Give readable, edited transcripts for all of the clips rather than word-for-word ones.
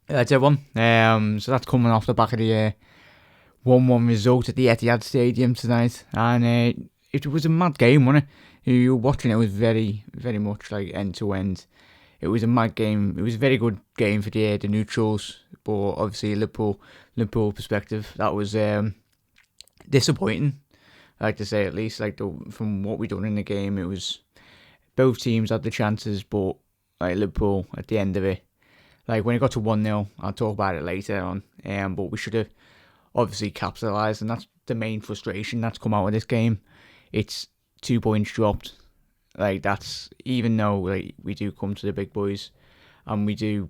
That's everyone. So that's coming off the back of the 1-1 result at the Etihad Stadium tonight, and it was a mad game, wasn't it? You were watching it was very, very much like end to end. It was a mad game. It was a very good game for the neutrals, but obviously Liverpool perspective, that was disappointing. I like to say at least, from what we done in the game, it was both teams had the chances, but like Liverpool at the end of it, like when it got to 1-0, I'll talk about it later on. But we should have obviously capitalised, and that's the main frustration that's come out of this game. It's 2 points dropped. Like that's even though like we do come to the big boys, and we do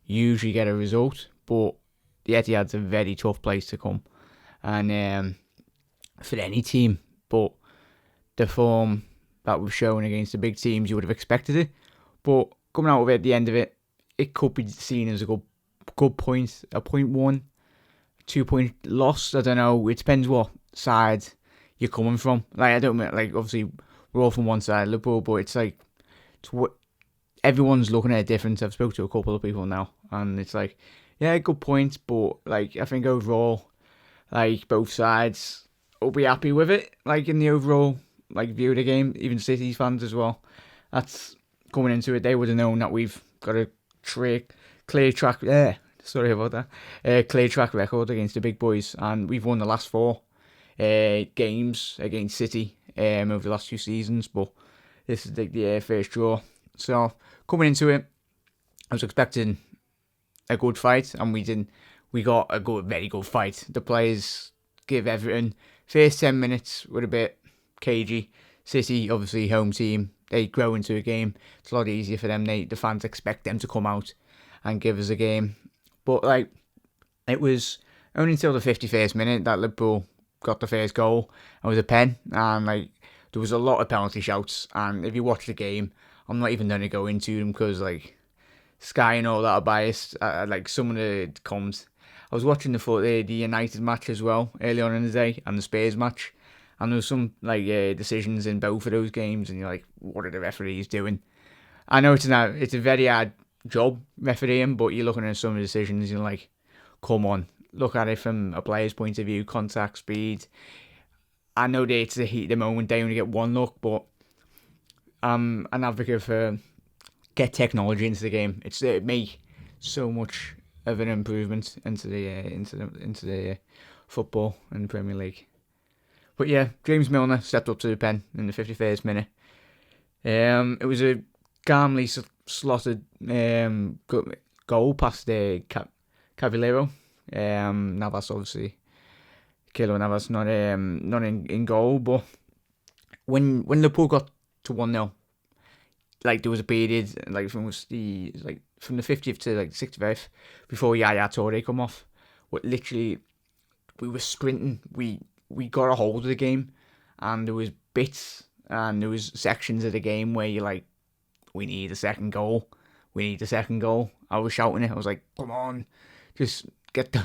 usually get a result, but the Etihad's a very tough place to come, and for any team. But the form that we've shown against the big teams, you would have expected it. But coming out of it at the end of it, it could be seen as a good point, a 0.1, 2 point loss. I don't know. It depends what side you're coming from. Like I don't like obviously we're all from one side, Liverpool, but it's like it's what everyone's looking at it different. I've spoke to a couple of people now, and it's like yeah, good point, but like I think overall, like both sides will be happy with it. Like in the overall like view of the game, even City fans as well. That's coming into it. They would have known that we've got a clear track. Sorry about that. Clear track record against the big boys, and we've won the last four games against City over the last 2 seasons. But this is the first draw. So coming into it, I was expecting a good fight, and we didn't. We got a very good fight. The players give everything. First 10 minutes were a bit cagey. City, obviously home team, they grow into a game. It's a lot easier for them. The fans expect them to come out and give us a game. But like it was only until the 51st minute that Liverpool got the first goal. It was a pen, and like there was a lot of penalty shouts. And if you watch the game, I'm not even going to go into them because like Sky and all that are biased. Like some of the comms. I was watching the United match as well early on in the day, and the Spurs match, and there was some like decisions in both of those games, and you're like, what are the referees doing? I know it's a very hard job refereeing, but you're looking at some of the decisions, you're like, come on, look at it from a player's point of view, contact speed. I know that it's the heat of the moment, they only get one look, but I'm an advocate for get technology into the game. It make so much of an improvement into the football in the Premier League. But yeah, James Milner stepped up to the pen in the 51st minute. It was a calmly slotted goal past the Cavallero. Navas obviously, Kilo Navas not in goal, but when Liverpool got to 1-0, like there was a period like from the 50th to like 65th before Yaya Toure come off. What literally we were sprinting. We got a hold of the game, and there was bits and there was sections of the game where you're like, we need a second goal. We need a second goal. I was shouting it. I was like, come on, just get the.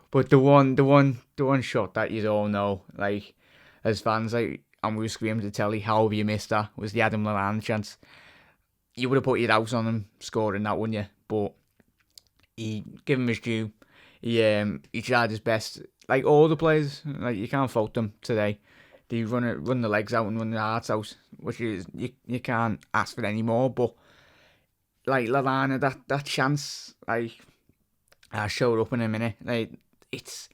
But the one shot that you all know, like as fans, like, and we were screaming to telly, how have you missed that? Was the Adam Lallana chance? You would have put your house on him scoring that, wouldn't you? But he give him his due. He tried his best. Like all the players, like you can't fault them today. They run the legs out and run the hearts out, which is you can't ask for any more. But like Lallana, that chance, like I showed up in a minute. Like it's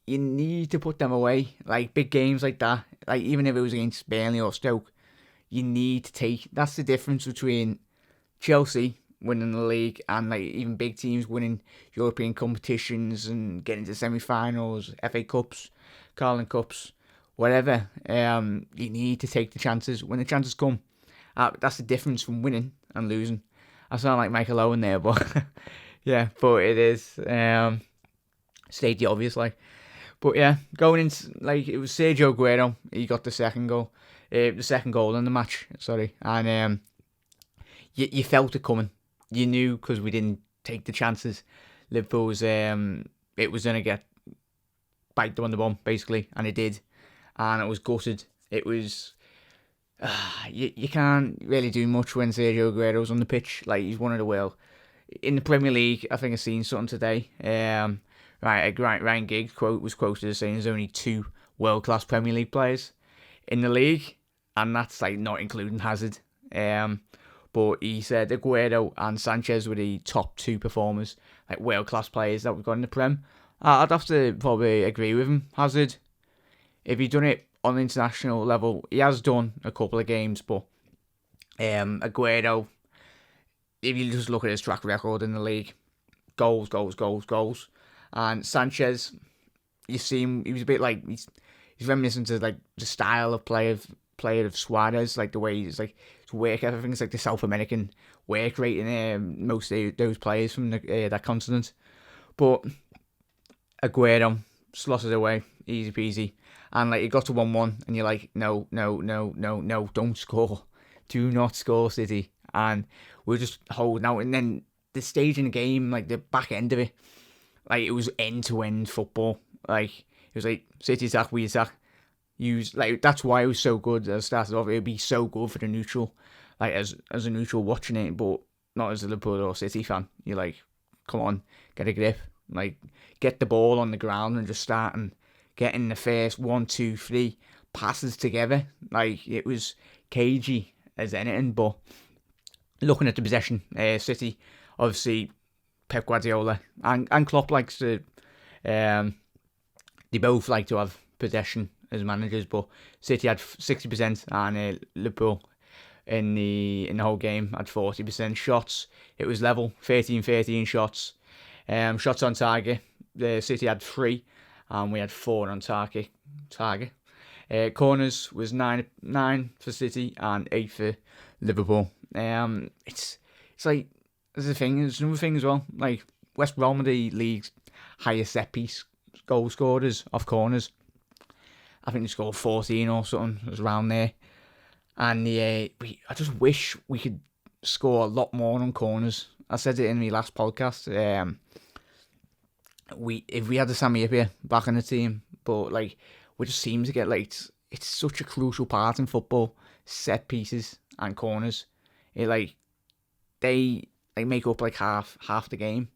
you need to put them away. Like big games like that, like even if it was against Burnley or Stoke, you need to take. That's the difference between Chelsea winning the league and like even big teams winning European competitions and getting to semi-finals, FA Cups, Carling Cups, whatever. You need to take the chances when the chances come. That's the difference from winning and losing. I sound like Michael Owen there, but yeah, but it is. State the obvious, like. But yeah, going into like it was Sergio Aguero. He got the second goal in the match. Sorry, and you felt it coming. You knew because we didn't take the chances. Liverpool was it was gonna get bite them on the bum basically, and it did, and it was gutted. It was you can't really do much when Sergio Aguero's on the pitch. Like he's one of the in the Premier League, I think I've seen something today. Ryan Giggs was quoted as saying there's only 2 world-class Premier League players in the league, and that's like not including Hazard. But he said Aguero and Sanchez were the top 2 performers, like world-class players that we've got in the Prem. I'd have to probably agree with him. Hazard, if he'd done it on the international level, he has done a couple of games, but Aguero, if you just look at his track record in the league, goals. And Sanchez, you see him, he was a bit like, he's reminiscent of like the style of play of Suarez, like the way he's like, his work ethic. I think it's like the South American work rate in most of those players from that continent. But Aguero slosses away, easy peasy. And like it got to 1-1, and you're like, no, don't score. Do not score, City. And we're just holding out. And then the stage in the game, like the back end of it, like it was end-to-end football. Like it was like City attack, we attack. That's why it was so good as it started off. It would be so good for the neutral, like as a neutral watching it, but not as a Liverpool or City fan. You're like, come on, get a grip. Like get the ball on the ground and just start and getting the first 1, 2, 3 passes together. Like it was cagey as anything. But looking at the possession, City, obviously Pep Guardiola and Klopp likes to, they both like to have possession as managers, but City had 60% and Liverpool in the whole game had 40% shots. It was level, 13-13 shots. Shots on target, City had 3 and we had 4 on target. Corners was 9 for City and 8 for Liverpool. It's like there's another thing as well. Like West Brom are the league's highest set piece goal scorers off corners. I think they scored 14 or something. It was around there. And I just wish we could score a lot more on corners. I said it in my last podcast. If we had the Sammy Hippier back in the team, but like we just seem to get like it's such a crucial part in football. Set pieces and corners. They make up like half the game.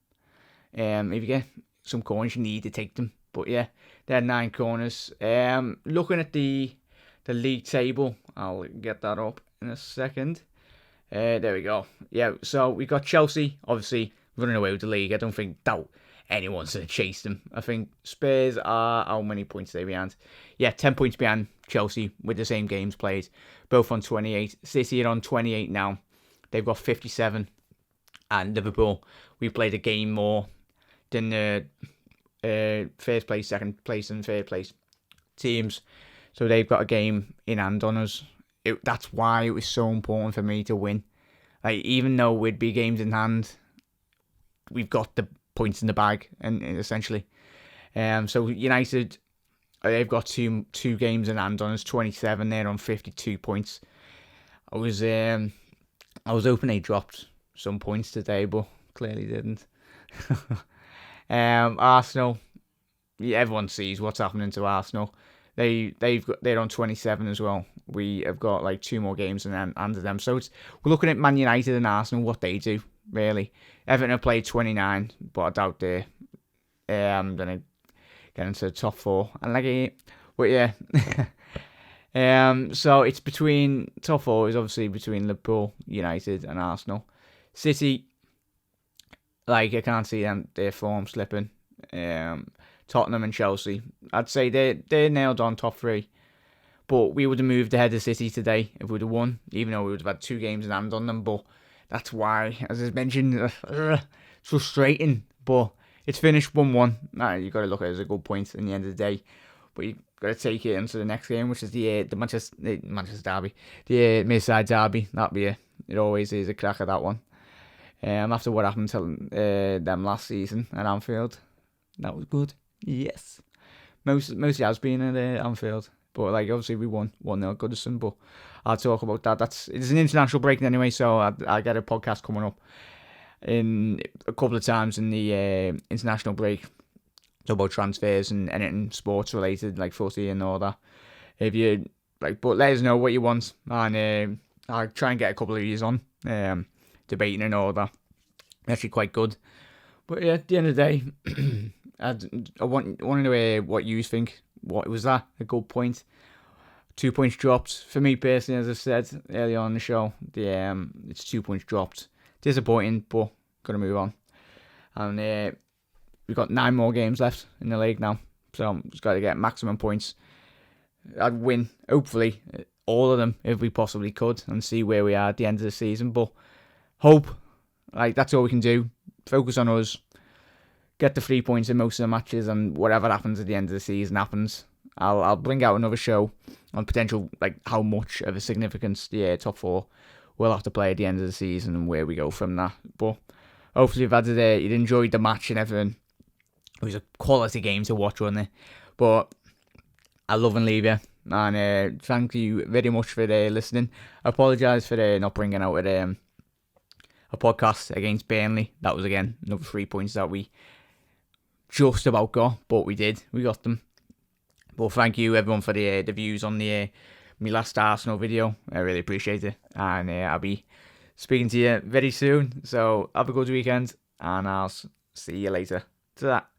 If you get some corners, you need to take them. But yeah, they had 9 corners. Looking at the league table, I'll get that up in a second. There we go. Yeah, so we got Chelsea, obviously running away with the league. I don't think anyone's going to chase them. I think Spurs are, how many points are they behind? Yeah, 10 points behind Chelsea with the same games played. Both on 28. City are on 28 now. They've got 57. And Liverpool, we played a game more than the first place, second place and third place teams. So they've got a game in hand on us. That's why it was so important for me to win. Like even though we'd be games in hand, we've got the points in the bag, and essentially. So United, they've got two games in hand on us, 27. They're on 52 points. I was hoping they dropped some points today, but clearly didn't. Arsenal, everyone sees what's happening to Arsenal. They're on 27 as well. We have got like 2 more games under them. So we're looking at Man United and Arsenal, what they do really. Everton have played 29, but I doubt they're gonna get into the top 4. But yeah. So it's between top 4 is obviously between Liverpool, United, and Arsenal. City, like I can't see their form slipping. Tottenham and Chelsea, I'd say they're nailed on top 3. But we would have moved ahead of City today if we'd have won, even though we would have had 2 games in hand on them. But that's why, as I mentioned, it's frustrating. But it's finished 1-1. You've got to look at it as a good point in the end of the day. But you've got to take it into the next game, which is the Manchester Derby, the Merseyside Derby. It always is a crack at that one. After what happened to them last season at Anfield, that was good. Yes, mostly has been at Anfield, but like obviously we won 1-0 at Goodison. But I'll talk about that. It's an international break anyway, so I get a podcast coming up in a couple of times in the international break. Talk about transfers and anything sports related, like footy and all that. If you like, but let us know what you want, and I'll try and get a couple of yous on debating and all that. Actually quite good. But yeah, at the end of the day, I want to know what you think. What was that? A good point? 2 points dropped. For me personally, as I said earlier on in the show, it's 2 points dropped. Disappointing, but got to move on. And we've got 9 more games left in the league now. So just got to get maximum points. I'd win, hopefully, all of them if we possibly could, and see where we are at the end of the season. But hope, that's all we can do. Focus on us. Get the 3 points in most of the matches, and whatever happens at the end of the season happens. I'll bring out another show on potential, how much of a significance the top 4 will have to play at the end of the season and where we go from that. But hopefully you'd enjoyed the match and everything. It was a quality game to watch, wasn't it? But I love and leave you. And thank you very much for listening. I apologise for not bringing out a podcast against Burnley. That was, again, another 3 points that we just about got, but we did. We got them. But thank you, everyone, for the views on my last Arsenal video. I really appreciate it. And I'll be speaking to you very soon. So have a good weekend, and I'll see you later. To that.